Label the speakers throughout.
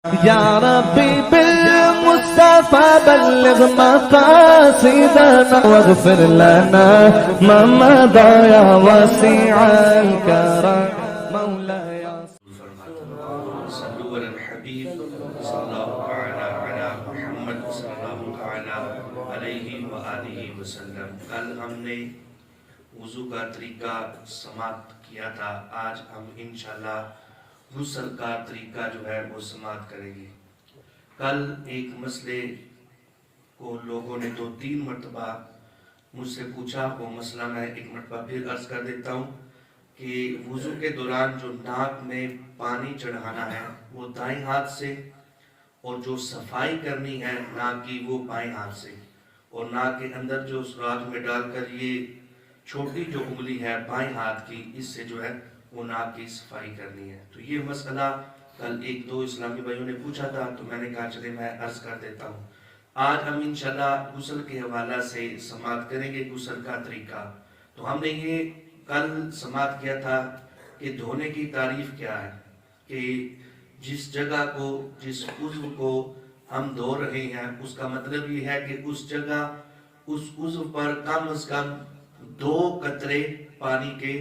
Speaker 1: یا ربی بالمصطفى بلغ مقاصدنا واغفر لنا ما مضى يا واسع الكرم مولاي
Speaker 2: صلو علی الحبیب صلی اللہ تعالی علی محمد صلی اللہ تعالی علیہ وآلہ وسلم۔ کل ہم نے وضو کا طریقہ سماعت کیا تھا، آج ہم انشاءاللہ غسل کا طریقہ جو ہے وہ سماعت کریں گے۔ کل ایک مسئلے کو لوگوں نے 2-3 مرتبہ مجھ سے پوچھا، وہ مسئلہ میں ایک مرتبہ پھر عرض کر دیتا ہوں کہ وضو کے دوران جو ناک میں پانی چڑھانا ہے وہ دائیں ہاتھ سے، اور جو صفائی کرنی ہے ناک کی وہ بائیں ہاتھ سے، اور ناک کے اندر جو سوراخ میں ڈال کر یہ چھوٹی جو انگلی ہے بائیں ہاتھ کی، اس سے جو ہے وہ ناک کی صفائی کرنی ہے۔ تو یہ مسئلہ کل 1-2 اسلامی بھائیوں نے پوچھا تھا، تو میں نے کہا چلے میں عرض کر دیتا ہوں۔ آج ہم انشاءاللہ غسل کے حوالہ سے سماعت کریں گے غسل کا طریقہ۔ تو ہم نے یہ کل سماعت کیا تھا کہ دھونے کی تعریف کیا ہے، کہ جس جگہ کو، جس عضو کو ہم دھو رہے ہیں اس کا مطلب یہ ہے کہ اس جگہ، اس عضو پر کم از کم 2 قطرے پانی کے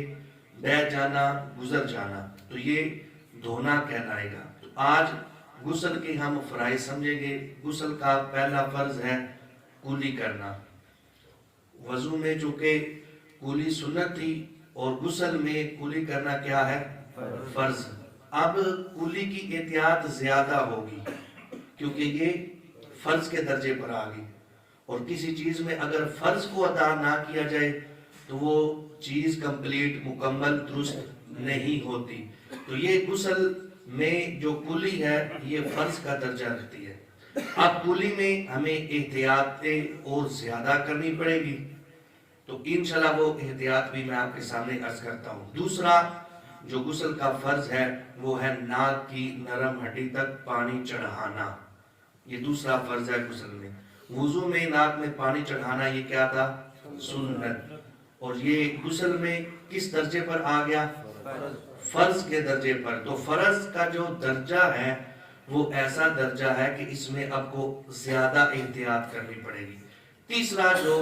Speaker 2: بہ جانا، گزر جانا، تو یہ دھونا کہلائے گا۔ تو آج غسل کے ہم فرائض سمجھیں گے۔ غسل کا پہلا فرض ہے کولی کرنا۔ وضو میں چونکہ کولی سنت تھی اور غسل میں کولی کرنا کیا ہے؟ فرض۔ اب کولی کی احتیاط زیادہ ہوگی کیونکہ یہ فرض کے درجے پر آ گئی، اور کسی چیز میں اگر فرض کو ادا نہ کیا جائے تو وہ چیز کمپلیٹ، مکمل، درست نہیں ہوتی۔ تو یہ غسل میں جو کولی ہے یہ فرض کا درجہ رکھتی ہے۔ اب کولی میں ہمیں احتیاطیں اور زیادہ کرنی پڑے گی، تو انشاءاللہ وہ احتیاط بھی میں آپ کے سامنے عرض کرتا ہوں۔ دوسرا جو غسل کا فرض ہے وہ ہے ناک کی نرم ہڈی تک پانی چڑھانا، یہ دوسرا فرض ہے غسل میں۔ وضو میں ناک میں پانی چڑھانا یہ کیا تھا؟ سنت۔ اور یہ غسل میں کس درجے پر آ گیا؟ فرض کے درجے پر۔ تو فرض کا جو درجہ ہے وہ ایسا درجہ ہے کہ اس میں آپ کو زیادہ احتیاط کرنی پڑے گی۔ تیسرا جو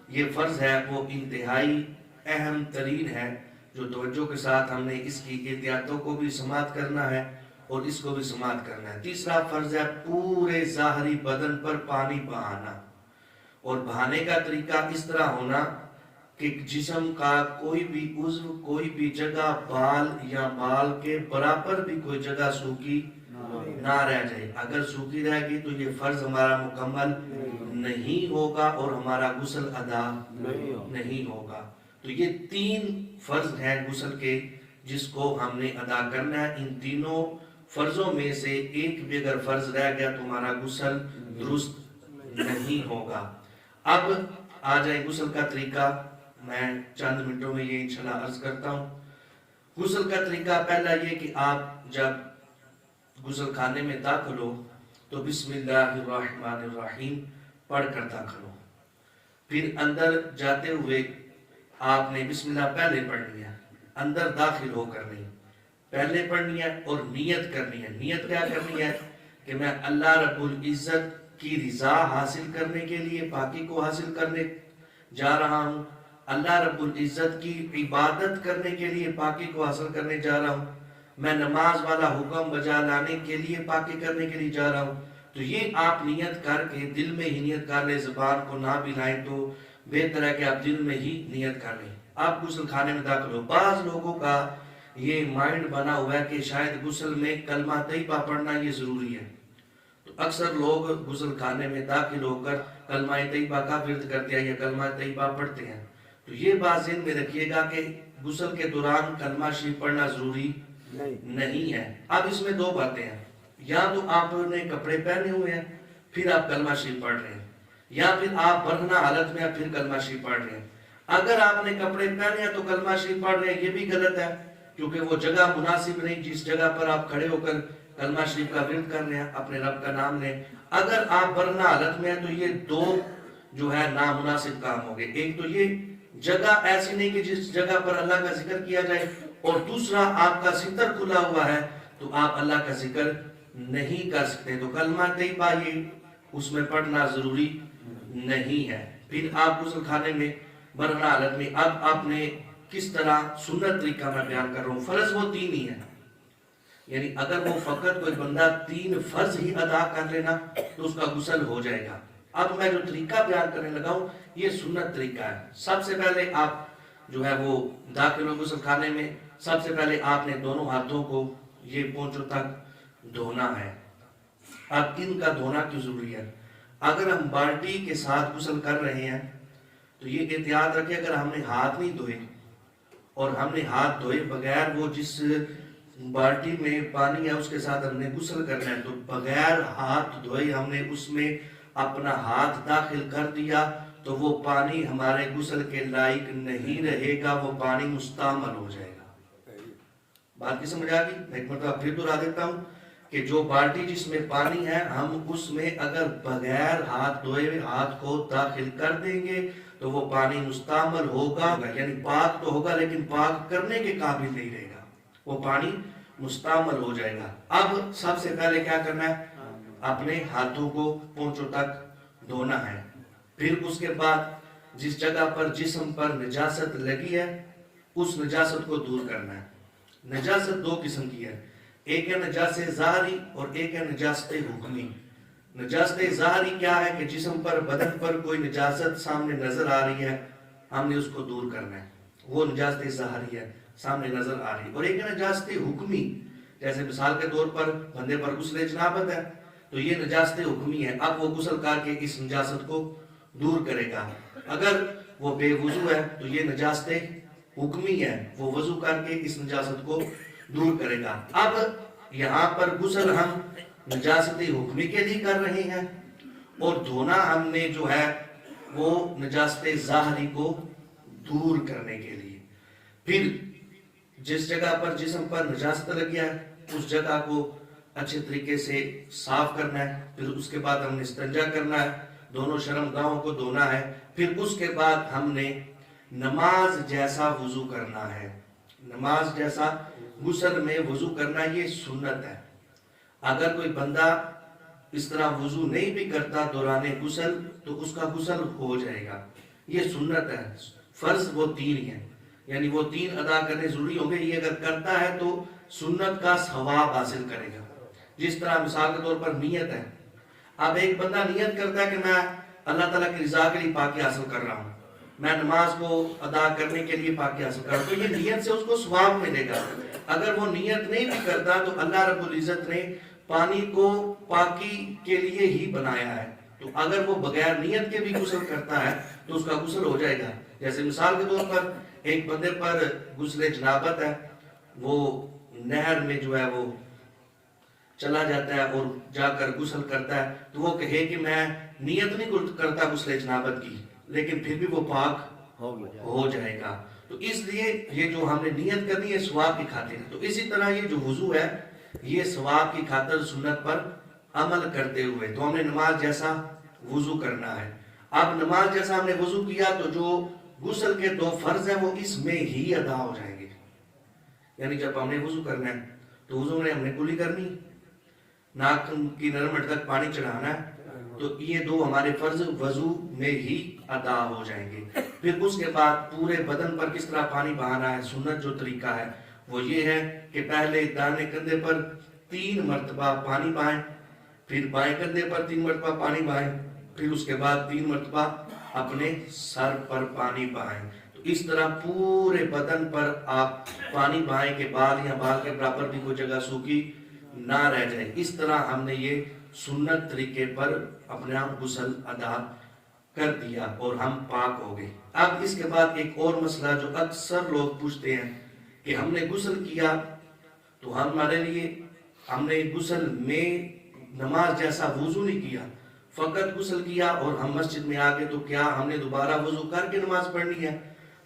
Speaker 2: یہ فرض ہے وہ انتہائی اہم ترین ہے، جو توجہ کے ساتھ ہم نے اس کی احتیاطوں کو بھی سماعت کرنا ہے اور اس کو بھی سماعت کرنا ہے۔ تیسرا فرض ہے پورے ظاہری بدن پر پانی بہانا، اور بہانے کا طریقہ اس طرح ہونا کہ جسم کا کوئی بھی عضو، کوئی بھی جگہ، بال یا بال کے برابر بھی کوئی جگہ سوکھی نہ رہ جائے۔ اگر سوکھی رہ گئی تو یہ فرض ہمارا مکمل نہیں ہوگا اور ہمارا غسل ادا نہیں ہوگا۔ تو یہ 3 فرض ہیں غسل کے جس کو ہم نے ادا کرنا ہے۔ ان تینوں فرضوں میں سے ایک بھی اگر فرض رہ گیا تو ہمارا غسل درست نہیں ہوگا۔ اب آ جائے غسل کا طریقہ، میں چند منٹوں میں یہ انشاءاللہ عرض کرتا ہوں۔ غسل کا طریقہ پہلا یہ کہ آپ جب غسل خانے میں داخل ہو تو بسم اللہ الرحمن الرحیم پڑھ کر داخل ہو۔ پھر اندر جاتے ہوئے آپ نے بسم اللہ پہلے پڑھنی ہے، اندر داخل ہو کر نہیں، پہلے پڑھنی ہے اور نیت کرنی ہے۔ نیت کیا کرنی ہے کہ میں اللہ رب العزت کی رضا حاصل کرنے کے لیے، پاکی کو حاصل کرنے جا رہا ہوں، اللہ رب العزت کی عبادت کرنے کے لیے پاکی کو حاصل کرنے جا رہا ہوں، میں نماز والا حکم بجا لانے کے لیے پاکی کرنے کے لیے جا رہا ہوں۔ تو یہ آپ نیت کر کے دل میں ہی نیت کر لیں، زبان کو نہ بھی لائیں تو بہتر ہے کہ آپ دل میں ہی نیت کر لیں۔ آپ غسل خانے میں داخل ہو۔ بعض لوگوں کا یہ مائنڈ بنا ہوا ہے کہ شاید غسل میں کلمہ طیبہ پڑھنا یہ ضروری ہے، تو اکثر لوگ غسل خانے میں داخل ہو کر کلمہ طیبہ کا ورد کرتے ہیں یا کلمہ طیبہ پڑھتے ہیں۔ تو یہ بات ذہن میں رکھیے گا کہ غسل کے دوران کلمہ شریف پڑھنا ضروری نہیں ہے۔ اب اس میں 2 باتیں ہیں، یا تو آپ نے کپڑے پہنے ہوئے ہیں پھر آپ کلمہ شریف پڑھ رہے ہیں، یا پھر آپ برہنہ حالت میں پھر کلمہ شریف پڑھ رہے ہیں۔ اگر آپ نے کپڑے پہنے ہیں تو کلمہ شریف پڑھ رہے ہیں، یہ بھی غلط ہے کیونکہ وہ جگہ مناسب نہیں جس جگہ پر آپ کھڑے ہو کر کلمہ شریف کا ورد کر رہے ہیں، اپنے رب کا نام لیں۔ اگر آپ برہنہ حالت میں ہیں تو یہ 2 جو ہے نامناسب کام ہو گئے۔ ایک تو یہ جگہ ایسی نہیں کہ جس جگہ پر اللہ کا ذکر کیا جائے، اور دوسرا آپ کا ستر کھلا ہوا ہے تو آپ اللہ کا ذکر نہیں کر سکتے تو کلمہ طیبہ یہ اس میں پڑھنا ضروری نہیں ہے۔ پھر آپ غسل خانے میں برہنہ حالت میں اب آپ نے کس طرح سنت طریقہ میں بیان کر رہا ہوں، فرض وہ 3 ہی ہے، یعنی اگر وہ فقط کوئی بندہ 3 فرض ہی ادا کر لینا تو اس کا غسل ہو جائے گا۔ اب میں جو طریقہ بیان کرنے لگا ہوں یہ سنت طریقہ ہے۔ سب سے پہلے آپ جو ہے وہ داخل ہو غسل خانے میں، سب سے پہلے آپ نے دونوں ہاتھوں کو یہ پونچھوں تک دھونا ہے۔ اب ان کا دھونا کیوں ضروری ہے؟ اگر ہم بالٹی کے ساتھ غسل کر رہے ہیں تو یہ احتیاط رکھیں، اگر ہم نے ہاتھ نہیں دھوئے اور ہم نے ہاتھ دھوئے بغیر وہ جس بالٹی میں پانی ہے اس کے ساتھ ہم نے غسل کرنا ہے، تو بغیر ہاتھ دھوئے ہم نے اس میں اپنا ہاتھ داخل کر دیا تو وہ پانی ہمارے غسل کے لائق نہیں رہے گا، وہ پانی مستعمل ہو جائے گا۔ بات کی سمجھ آ گئی؟ میں ایک مرتبہ پھر دہرا دیتا ہوں کہ جو بالٹی جس میں پانی ہے ہم اس میں اگر بغیر ہاتھ دھوئے ہوئے ہاتھ کو داخل کر دیں گے تو وہ پانی مستعمل ہوگا، یعنی پاک تو ہوگا لیکن پاک کرنے کے قابل نہیں رہے گا، وہ پانی مستعمل ہو جائے گا۔ اب سب سے پہلے کیا کرنا ہے؟ اپنے ہاتھوں کو پونچھوں تک دھونا ہے۔ پھر اس کے بعد جس جگہ پر جسم پر نجاست لگی ہے اس نجاست کو دور کرنا ہے۔ نجاست 2 قسم کی ہے، ایک ہے نجاست ظاہری اور ایک ہے نجاست حکمی۔ نجاست ظاہری کیا ہے کہ جسم پر بدن پر کوئی نجاست سامنے نظر آ رہی ہے، ہم نے اس کو دور کرنا ہے، وہ نجاست ظاہری ہے، سامنے نظر آ رہی ہے۔ اور ایک ہے نجاست حکمی، جیسے مثال کے طور پر بندے پر غسل جنابت ہے تو یہ نجاست حکمی ہے، اب وہ غسل کر کے اس نجاست کو دور کرے گا۔ اگر وہ بے وضو ہے تو یہ نجاست حکمی ہے، وہ وضو کر کے اس نجاست کو دور کرے گا۔ اب یہاں پر غسل ہم نجاست حکمی کے لیے کر رہے ہیں اور دھونا ہم نے جو ہے وہ نجاست ظاہری کو دور کرنے کے لیے۔ پھر جس جگہ پر جسم پر نجاست لگ گیا ہے اس جگہ کو اچھے طریقے سے صاف کرنا ہے، پھر اس کے بعد ہم نے استنجا کرنا ہے، دونوں شرمگاہوں کو دھونا ہے، پھر اس کے بعد ہم نے نماز جیسا وضو کرنا ہے۔ نماز جیسا غسل میں وضو کرنا یہ سنت ہے۔ اگر کوئی بندہ اس طرح وضو نہیں بھی کرتا دوران غسل تو اس کا غسل ہو جائے گا، یہ سنت ہے۔ فرض وہ 3 ہی ہیں، یعنی وہ 3 ادا کرنے ضروری ہوں گے، یہ اگر کرتا ہے تو سنت کا ثواب حاصل کرے گا۔ جس طرح مثال کے طور پر نیت ہے، اب ایک بندہ نیت کرتا ہے کہ میں اللہ تعالیٰ کی رضا کے لیے پاکی حاصل کر رہا ہوں، میں نماز کو ادا کرنے کے لیے پاکی حاصل کر رہا ہوں، تو یہ نیت سے اس کو ثواب ملے گا۔ اگر وہ نیت نہیں بھی کرتا تو اللہ رب العزت نے پانی کو پاکی کے لیے ہی بنایا ہے، تو اگر وہ بغیر نیت کے بھی غسل کرتا ہے تو اس کا غسل ہو جائے گا۔ جیسے مثال کے طور پر ایک بندے پر غسل جنابت ہے، وہ نہر میں جو ہے وہ چلا جاتا ہے اور جا کر غسل کرتا ہے، تو وہ کہے کہ میں نیت نہیں کرتا غسل جنابت کی لیکن پھر بھی وہ پاک ہو جائے گا۔ تو اس لیے یہ جو ہم نے نیت کرنی ہے ثواب کی خاطر ہے، تو اسی طرح یہ جو وضو ہے یہ ثواب کی خاطر سنت پر عمل کرتے ہوئے تو ہم نے نماز جیسا وضو کرنا ہے۔ اب نماز جیسا ہم نے وضو کیا تو جو غسل کے 2 فرض ہیں وہ اس میں ہی ادا ہو جائیں گے، یعنی جب ہم نے وضو کرنا ہے تو وضو میں ہم نے کلی کرنی، ناک کی نرم ہڈ تک پانی چڑھانا ہے، تو یہ 2 ہمارے فرض وضو میں ہی ادا ہو جائیں گے۔ پھر اس کے بعد پورے بدن پر کس طرح پانی بہانا ہے، سنت جو طریقہ ہے وہ یہ ہے کہ پہلے دانے کندھے پر 3 مرتبہ پانی بہائیں، پھر بائیں کندھے پر 3 مرتبہ پانی بہائیں، پھر اس کے بعد 3 مرتبہ اپنے سر پر پانی بہائیں۔ تو اس طرح پورے بدن پر آپ پانی بہائیں کہ بال یا بال کے برابر بھی کوئی جگہ سوکھی نہ رہ جائے۔ اس طرح ہم نے یہ سنت طریقے پر اپنے آپ غسل ادا کر دیا اور ہم پاک ہو گئے۔ اب اس کے بعد ایک اور مسئلہ جو اکثر لوگ پوچھتے ہیں کہ ہم نے غسل کیا تو ہمارے لیے ہم نے غسل میں نماز جیسا وضو نہیں کیا، فقط غسل کیا اور ہم مسجد میں آ گئے، تو کیا ہم نے دوبارہ وضو کر کے نماز پڑھنی ہے؟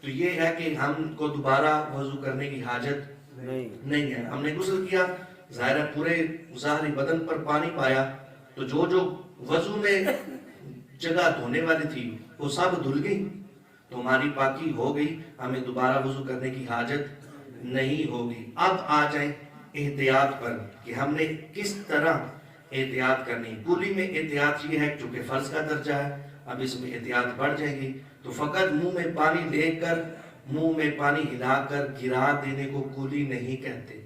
Speaker 2: تو یہ ہے کہ ہم کو دوبارہ وضو کرنے کی حاجت نہیں ہے۔ ہم نے غسل کیا، ظاہر ہے پورے ظاہری بدن پر پانی پایا، تو جو جو وضو میں جگہ دھونے والی تھی وہ سب دھل گئی، تو ہماری پاکی ہو گئی، ہمیں دوبارہ وضو کرنے کی حاجت نہیں ہوگی۔ اب آ جائیں احتیاط پر کہ ہم نے کس طرح احتیاط کرنی. کلی میں احتیاط یہ ہے چونکہ فرض کا درجہ ہے, اب اس میں احتیاط بڑھ جائیں گی, تو فقط منہ میں پانی لے کر منہ میں پانی ہلا کر گرا دینے کو کلی نہیں کہتے,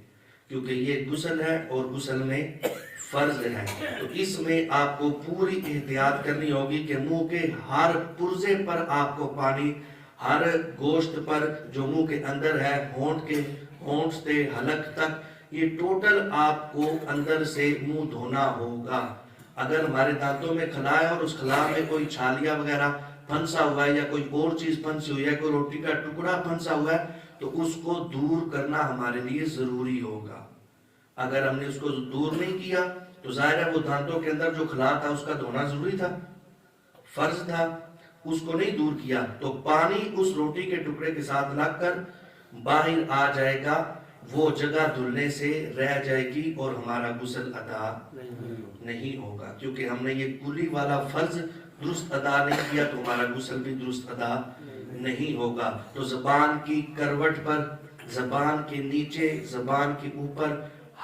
Speaker 2: کیونکہ یہ غسل ہے اور غسل میں فرض ہے. تو اس میں آپ کو پوری احتیاط کرنی ہوگی کہ منہ کے ہر پرزے پر آپ کو پانی, ہر گوشت پر جو منہ کے اندر ہے, ہونٹ سے حلق تک, یہ ٹوٹل آپ کو اندر سے منہ دھونا ہوگا. اگر ہمارے دانتوں میں خلا ہے اور اس خلا میں کوئی چھالیاں وغیرہ پھنسا ہوا ہے یا کوئی اور چیز پھنسی ہوئی ہے, کوئی روٹی کا ٹکڑا پھنسا ہوا ہے, تو اس کو دور کرنا ہمارے لیے ضروری ہوگا. اگر ہم نے اس کو دور نہیں کیا تو ظاہر ہے وہ دانتوں کے اندر جو خلا تھا اس کا دھونا ضروری تھا, فرض تھا, اس کو نہیں دور کیا تو پانی اس روٹی کے ٹکڑے کے ساتھ لگ کر باہر آ جائے گا, وہ جگہ دھلنے سے رہ جائے گی اور ہمارا غسل ادا نہیں ہوگا. کیونکہ ہم نے یہ کلی والا فرض درست ادا نہیں کیا تو ہمارا غسل بھی درست ادا نہیں ہوگا. تو زبان کی کروٹ پر, زبان کے نیچے, زبان کے اوپر,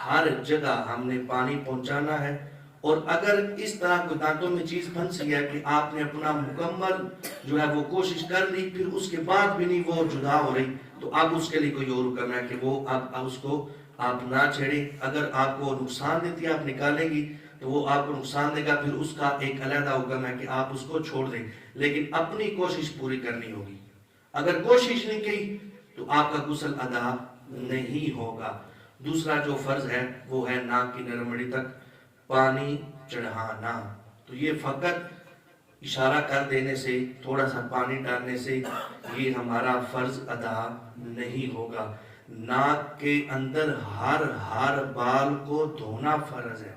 Speaker 2: ہر جگہ ہم نے پانی پہنچانا ہے. اور اگر اس طرح کوئی دانتوں میں چیز پھنسی ہے کہ آپ نے اپنا مکمل جو ہے وہ کوشش کر لی, پھر اس کے بعد بھی نہیں وہ جدا ہو رہی, تو اب اس کے لیے کوئی اور حکم ہے کہ وہ اب اس کو آپ نہ چھیڑیں. اگر آپ کو نقصان دیتی ہے آپ نکالیں گی تو وہ آپ کو نقصان دے گا, پھر اس کا ایک علیحدہ حکم ہے کہ آپ اس کو چھوڑ دیں, لیکن اپنی کوشش پوری کرنی ہوگی. اگر کوشش نہیں کی تو آپ کا غسل ادا نہیں ہوگا. دوسرا جو فرض ہے وہ ہے ناک کی نرم ہڈی تک پانی چڑھانا. تو یہ فقط اشارہ کر دینے سے, تھوڑا سا پانی ڈالنے سے یہ ہمارا فرض ادا نہیں ہوگا. ناک کے اندر ہر بال کو دھونا فرض ہے.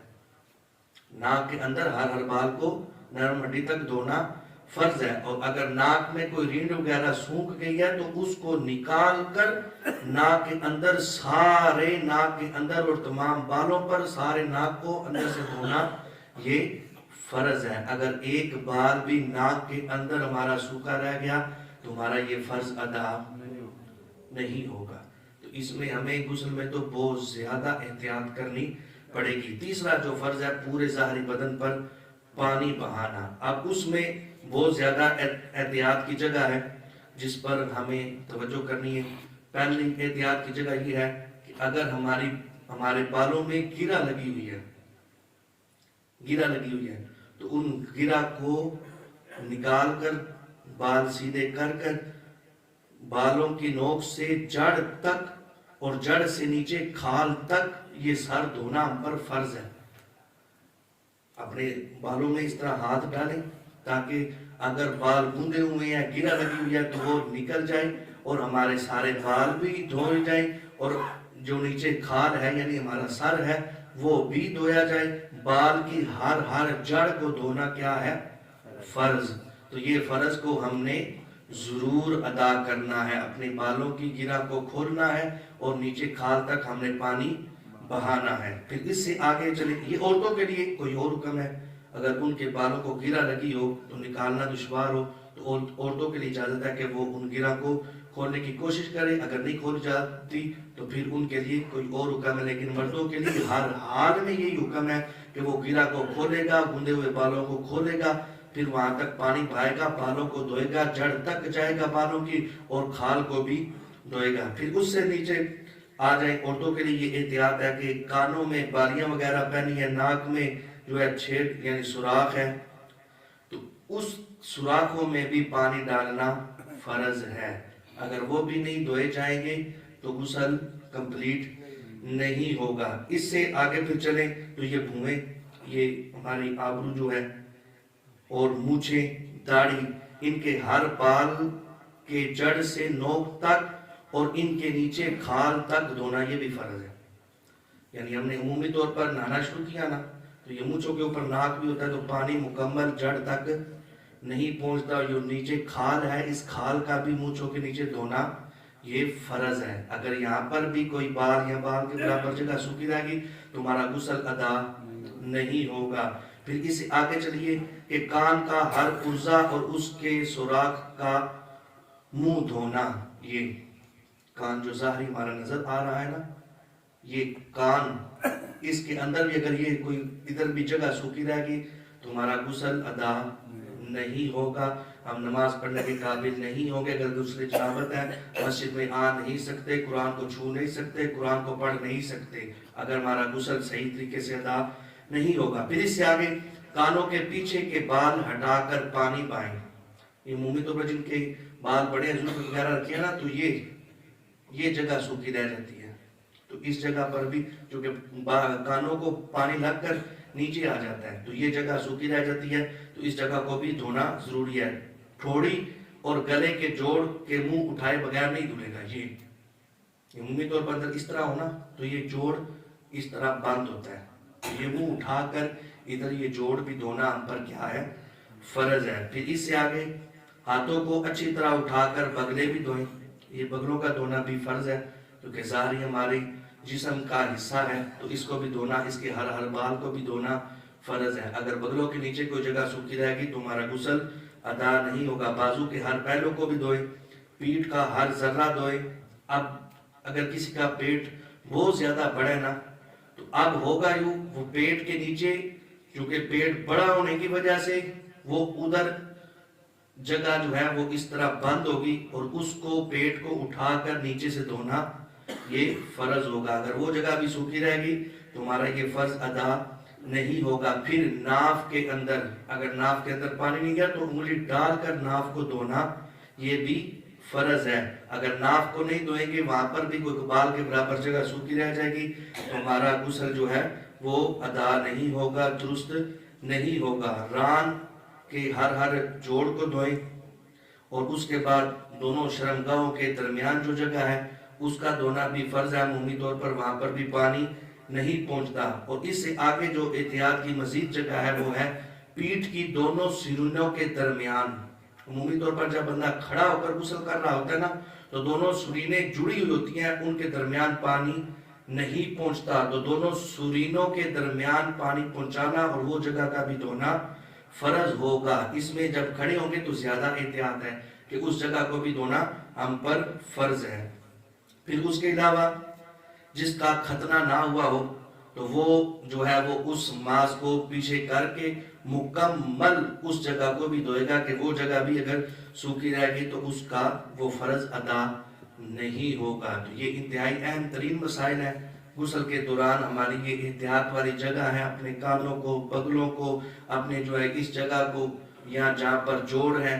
Speaker 2: ناک کے اندر ہر بال کو نرم ہڈی تک دھونا فرض ہے. اور اگر ناک میں کوئی رینڈ وغیرہ سوکھ گئی ہے تو اس کو نکال کر ناک کے اندر, سارے ناک کے اندر اور تمام بالوں پر سارے ناک کو اندر سے دھونا یہ فرض ہے. اگر ایک بال بھی ناک کے اندر ہمارا سوکھا رہ گیا تو ہمارا یہ فرض ادا نہیں ہوگا. تو اس میں ہمیں غسل میں تو بہت زیادہ احتیاط کرنی پڑے گی. تیسرا جو فرض ہے پورے ظاہری بدن پر پانی بہانا. اب اس میں بہت زیادہ احتیاط کی جگہ ہے جس پر ہمیں توجہ کرنی ہے. پہلی احتیاط کی جگہ یہ ہے کہ اگر ہمارے بالوں میں گرا لگی ہوئی ہے تو ان گرا کو نکال کر بال سیدھے کر کر بالوں کی نوک سے جڑ تک اور جڑ سے نیچے کھال تک یہ سر دھونا ہم پر فرض ہے. اپنے بالوں میں اس طرح ہاتھ ڈالیں تاکہ اگر بال گوندے ہوئے ہیں, گرا لگی ہوئی ہے تو وہ نکل جائے اور ہمارے سارے بال بھی دھوئے جائیں, اور جو نیچے کھال ہے یعنی ہمارا سر ہے وہ بھی دھویا جائے. بال کی ہر جڑ کو دھونا کیا ہے؟ فرض. تو یہ فرض کو ہم نے ضرور ادا کرنا ہے. اپنے بالوں کی گرا کو کھولنا ہے اور نیچے کھال تک ہم نے پانی بہانا ہے. پھر اس سے آگے چلے, یہ عورتوں کے لیے کوئی اور حکم ہے. اگر ان کے بالوں کو گرا لگی ہو تو نکالنا دشوار ہو تو عورتوں کے لیے اجازت ہے کہ وہ ان گرا کو کھولنے کی کوشش کریں. اگر نہیں کھول جاتی تو پھر ان کے لیے کوئی اور حکم ہے. لیکن مردوں کے لیے ہر حال میں یہی حکم ہے کہ وہ گرا کو کھولے گا, گوندے ہوئے بالوں کو کھولے گا, پھر وہاں تک پانی بہائے گا, بالوں کو دھوئے گا, جڑ تک جائے گا بالوں کی, اور کھال کو بھی دھوئے گا. پھر اس سے نیچے آ جائیں. عورتوں کے لیے یہ احتیاط ہے کہ کانوں میں بالیاں وغیرہ پہنی ہے, ناک میں جو ہے چھید یعنی سوراخ ہے, تو اس سوراخوں میں بھی پانی ڈالنا فرض ہے. اگر وہ بھی نہیں دھوئے جائیں گے تو غسل کمپلیٹ نہیں ہوگا. اس سے آگے پھر چلیں تو یہ بھویں, یہ ہماری آبرو جو ہے اور مونچھیں, داڑھی, ان کے ہر بال کے جڑ سے نوک تک اور ان کے نیچے کھال تک دھونا یہ بھی فرض ہے. یعنی ہم نے عمومی طور پر نہانا شروع کیا نا, تو یہ مونچھوں کے اوپر ناک بھی ہوتا ہے تو پانی مکمل جڑ تک نہیں پہنچتا. جو نیچے کھال ہے اس کھال کا بھی مونچھوں کے نیچے دھونا یہ فرض ہے. اگر یہاں پر بھی کوئی بال یا بال کے برابر جگہ سوکھی رہے گی تو ہمارا غسل ادا نہیں ہوگا. پھر اس سے آگے چلیے کہ کان کا ہر پرزا اور اس کے سوراخ کا منہ دھونا. یہ کان جو ظاہری ہمارا نظر آ رہا ہے نا, یہ کان، اس کے اندر بھی اگر یہ کوئی ادھر بھی جگہ سوکھی رہے گی تمہارا غسل ادا نہیں ہوگا، ہم نماز پڑھنے کے قابل نہیں ہوں گے اگر دوسری جنابت ہے، مسجد میں آ نہیں سکتے، قرآن کو چھو نہیں سکتے، قرآن کو پڑھ نہیں سکتے اگر ہمارا غسل صحیح طریقے سے ادا نہیں ہوگا۔ پھر اس سے آگے کانوں کے پیچھے کے بال ہٹا کر پانی پائیں۔ یہ عمومی طور پر جن کے بال بڑے زلف وغیرہ رکھے نا تو یہ جگہ سوکھی رہ جاتی ہے، تو اس جگہ پر بھی چونکہ کانوں کو پانی لگ کر نیچے آ جاتا ہے تو یہ جگہ سوکھی رہ جاتی ہے، تو اس جگہ کو بھی دھونا ضروری ہے۔ ٹھوڑی اور گلے کے جوڑ کے منہ اٹھائے بغیر نہیں دھلے گا۔ یہ عمومی طور پر اگر اس طرح ہونا تو یہ جوڑ اس طرح بند ہوتا ہے، یہ منہ اٹھا کر ادھر یہ جوڑ بھی دھونا ہم پر کیا ہے؟ فرض ہے۔ پھر اس سے آگے ہاتھوں کو اچھی طرح اٹھا کر بغلے بھی دھوئیں، یہ بغلوں کا دھونا بھی فرض ہے کیونکہ ظاہری ہماری جسم کا حصہ ہے تو اس کو بھی دھونا، اس کے ہر بال کو بھی دھونا فرض ہے۔ اگر بغلوں کے نیچے کوئی جگہ سوکھی رہے گی تو ہمارا غسل ادا نہیں ہوگا۔ بازو کے ہر پہلو کو بھی دھوئیں، پیٹھ کا ہر ذرہ دھوئیں۔ اب اگر کسی کا پیٹ بہت زیادہ بڑا ہے نا تو اب ہوگا یوں، وہ پیٹ کے نیچے کیونکہ پیٹ بڑا ہونے کی وجہ سے وہ ادھر جگہ جو ہے وہ اس طرح بند ہوگی اور اس کو پیٹ کو اٹھا کر نیچے سے دھونا یہ فرض ہوگا۔ اگر وہ جگہ بھی سوکھی رہے گی تو ہمارا یہ فرض ادا نہیں ہوگا۔ پھر ناف کے اندر، اگر ناف کے اندر پانی نہیں گیا تو انگلی ڈال کر ناف کو دھونا یہ بھی فرض ہے۔ اگر ناف کو نہیں دھوئیں گے وہاں پر بھی کوئی بال کے برابر جگہ سوکھی رہ جائے گی تو ہمارا غسل جو ہے وہ ادا نہیں ہوگا، درست نہیں ہوگا۔ ران کے ہر جوڑ کو دھوئیں اور اس کے بعد دونوں شرمگاہوں کے درمیان جو جگہ ہے اس کا دھونا بھی فرض ہے۔ عمومی طور پر وہاں پر بھی پانی نہیں پہنچتا۔ اور اس سے آگے جو احتیاط کی مزید جگہ ہے وہ ہے پیٹھ کی دونوں سرینوں کے درمیان۔ عمومی طور پر جب بندہ کھڑا ہو کر غسل کر رہا ہوتا ہے نا تو دونوں سرینیں جڑی ہوئی ہوتی ہیں، ان کے درمیان پانی نہیں پہنچتا، تو دونوں سرینوں کے درمیان پانی پہنچانا اور وہ جگہ کا بھی دھونا فرض ہوگا۔ اس میں جب کھڑے ہوں گے تو زیادہ احتیاط ہے کہ اس جگہ کو بھی دھونا ہم پر فرض ہے۔ پھر اس کے علاوہ جس کا ختنہ نہ ہوا ہو تو وہ جو ہے وہ اس ماس کو پیچھے کر کے مکمل اس جگہ کو بھی دھوئے گا کہ وہ جگہ بھی اگر سوکھی رہے گی تو اس کا وہ فرض ادا نہیں ہوگا۔ تو یہ انتہائی اہم ترین مسائل ہیں غسل کے دوران۔ ہماری یہ احتیاط والی جگہ ہے، اپنے کانوں کو، بغلوں کو، اپنے جو ہے اس جگہ کو، یا جہاں پر جوڑ ہیں،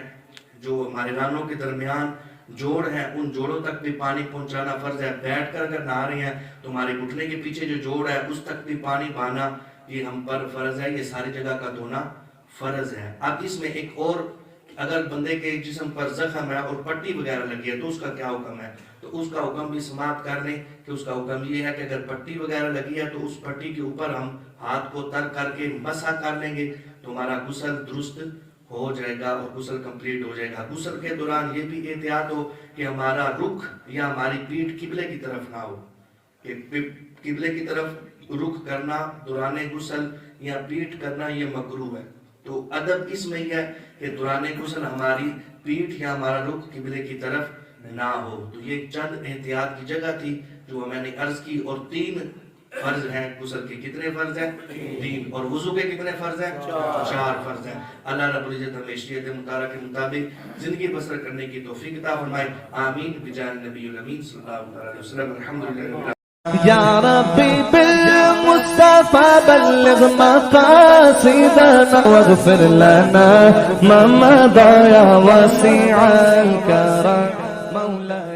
Speaker 2: جو ہمارے رانوں کے درمیان جوڑ ہیں، ان جوڑوں تک بھی پانی پہنچانا فرض ہے۔ بیٹھ کر اگر نہا رہے ہیں تو ہمارے گھٹنے کے پیچھے جو جوڑ ہے اس تک بھی پانی بہانا یہ ہم پر فرض ہے، یہ ساری جگہ کا دھونا فرض ہے۔ اب اس میں ایک اور، اگر بندے کے جسم پر زخم ہے اور پٹی وغیرہ لگی ہے تو اس کا کیا حکم ہے؟ تو اس کا حکم بھی سماعت کر لیں کہ اس کا حکم یہ ہے کہ اگر پٹی وغیرہ لگی ہے تو اس پٹی کے اوپر ہم ہاتھ کو تر کر کے مسح کر لیں گے تو ہمارا غسل درست ہو جائے گا اور غسل کمپلیٹ ہو جائے گا۔ غسل کے دوران یہ بھی احتیاط ہو کہ ہمارا رخ یا ہماری پیٹھ قبلے کی طرف نہ ہو، کہ قبلے کی طرف رخ کرنا دوران غسل یا پیٹھ کرنا یہ مکروہ ہے۔ تو ادب اس میں یہ ہے کہ دوران غسل ہماری پیٹھ یا ہمارا رخ قبلے کی طرف نہ ہو۔ تو یہ چند احتیاط کی جگہ تھی جو میں نے عرض کی۔ اور 3 فرض ہیں غسل کے، کتنے فرض ہیں؟ 3۔ اور وضو کے کتنے فرض ہیں؟ 4 فرض ہیں۔ اللہ رب العزت ہمیں شریعت مطالعہ کے مطابق زندگی بسر کرنے کی توفیق عطا فرمائے، آمین بجاہ نبی الامین صلی اللہ علیہ وسلم۔ الحمدللہ
Speaker 1: یا ربی بالمصطفى بلغ مقاصدنا واغفر لنا ما مضى يا واسع الكرم مولاي